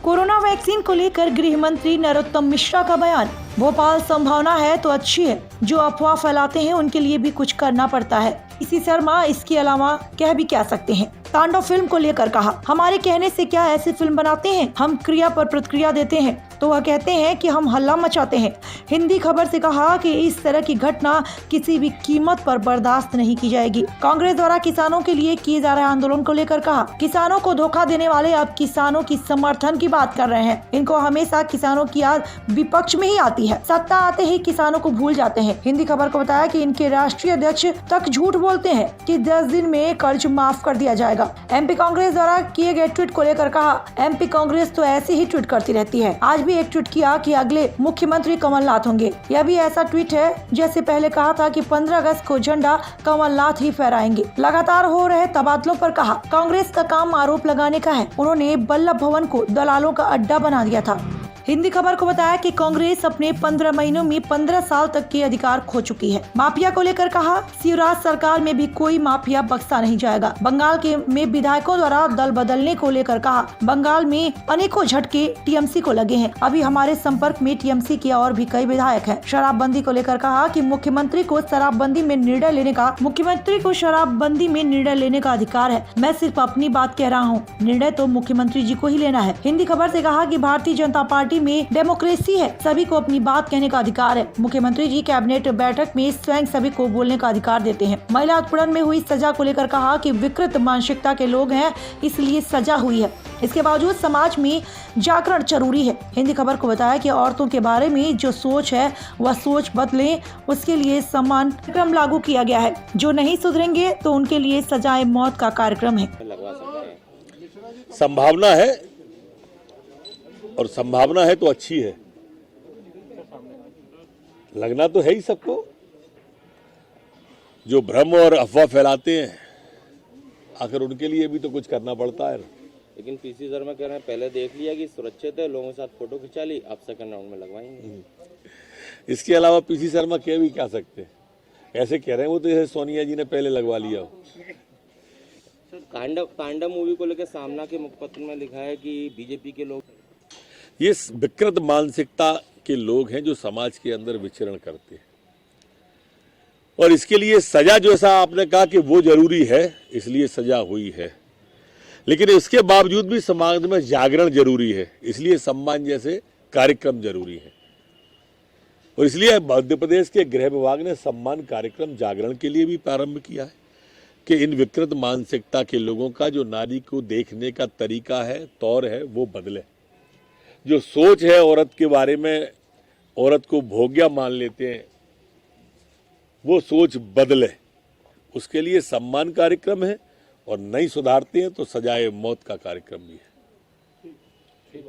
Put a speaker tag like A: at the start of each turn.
A: Corona vaccine को लेकर गृह मंत्री नरोत्तम मिश्रा का बयान। भोपाल संभावना है तो अच्छी है, जो अफवाह फैलाते हैं उनके लिए भी कुछ करना पड़ता है। इसी शर्मा इसके अलावा कह भी क्या सकते हैं। तांडव फिल्म को लेकर कहा, हमारे कहने से क्या ऐसी फिल्म बनाते हैं, हम क्रिया पर प्रतिक्रिया देते हैं तो वह कहते हैं कि हम हल्ला मचाते हैं। हिंदी खबर से कहा कि इस तरह की घटना किसी भी कीमत पर बर्दाश्त नहीं की जाएगी। कांग्रेस द्वारा किसानों के लिए किए जा रहे आंदोलन को लेकर कहा, किसानों को धोखा देने वाले अब किसानों की समर्थन की बात कर रहे हैं। इनको हमेशा किसानों की याद विपक्ष में ही आती है, सत्ता आते ही किसानों को भूल जाते हैं। हिंदी खबर को बताया कि इनके राष्ट्रीय अध्यक्ष तक झूठ बोलते हैं कि 10 दिन में कर्ज माफ कर दिया जाएगा। एमपी कांग्रेस द्वारा किए गए ट्वीट को लेकर कहा, एमपी कांग्रेस तो ऐसे ही ट्वीट करती रहती है। आज भी एक ट्वीट किया कि अगले मुख्यमंत्री कमलनाथ होंगे। यह भी ऐसा ट्वीट है जैसे पहले कहा था कि 15 अगस्त को झंडा कमलनाथ ही फहराएंगे। लगातार हो रहे तबादलों पर कहा, कांग्रेस का काम आरोप लगाने का है। उन्होंने वल्लभ भवन को दलालों का अड्डा बना दिया था। हिंदी खबर को बताया कि कांग्रेस अपने 15 महीनों में 15 साल तक के अधिकार खो चुकी है। माफिया को लेकर कहा, शिवराज सरकार में भी कोई माफिया बख्शा नहीं जाएगा। बंगाल में विधायकों द्वारा दल बदलने को लेकर कहा, बंगाल में अनेकों झटके टीएमसी को लगे हैं। अभी हमारे संपर्क में टीएमसी के और भी कई विधायक हैं। शराबबंदी को लेकर कहा कि मुख्यमंत्री को शराबबंदी में निर्णय लेने का अधिकार है। मैं सिर्फ अपनी बात कह रहा हूँ, निर्णय तो मुख्यमंत्री जी को ही लेना है। हिंदी खबर से कहा कि भारतीय जनता पार्टी में डेमोक्रेसी है, सभी को अपनी बात कहने का अधिकार है। मुख्यमंत्री जी कैबिनेट बैठक में स्वयं सभी को बोलने का अधिकार देते हैं। महिला उत्पीड़न में हुई सजा को लेकर कहा कि विकृत मानसिकता के लोग हैं, इसलिए सजा हुई है। इसके बावजूद समाज में जागरण जरूरी है। हिंदी खबर को बताया कि औरतों के बारे में जो सोच है वह सोच बदले, उसके लिए समान कार्यक्रम लागू किया गया है। जो नहीं सुधरेंगे तो उनके लिए सजाए मौत का कार्यक्रम है।
B: संभावना है और संभावना है तो अच्छी है। लगना तो है ही सबको। जो भ्रम और अफवाह फैलाते हैं, आखिर उनके लिए भी तो कुछ करना पड़ता है।
C: लेकिन पीसी शर्मा कह रहे हैं पहले देख लिया कि सुरक्षित है, लोगों के साथ फोटो खिंचा ली, अब सेकंड राउंड में लगवाएंगे।
B: इसके अलावा पीसी शर्मा कह भी क्या सकते हैं। ऐसे कह रहे हैं वो तो जैसे सोनिया जी ने पहले लगवा लिया हो।
C: तांडव मूवी को लेकर सामना के मुखपत्र में लिखा है कि बीजेपी के लोग,
B: ये विकृत मानसिकता के लोग हैं जो समाज के अंदर विचरण करते हैं, और इसके लिए सजा, जैसा आपने कहा कि वो जरूरी है, इसलिए सजा हुई है। लेकिन इसके बावजूद भी समाज में जागरण जरूरी है, इसलिए सम्मान जैसे कार्यक्रम जरूरी है। और इसलिए मध्य प्रदेश के गृह विभाग ने सम्मान कार्यक्रम जागरण के लिए भी प्रारंभ किया है कि इन विकृत मानसिकता के लोगों का जो नारी को देखने का तरीका है, तौर है, वो बदले। जो सोच है औरत के बारे में, औरत को भोग्या मान लेते हैं, वो सोच बदले। उसके लिए सम्मान कार्यक्रम है, और नहीं सुधारते हैं तो सजाए मौत का कार्यक्रम भी है।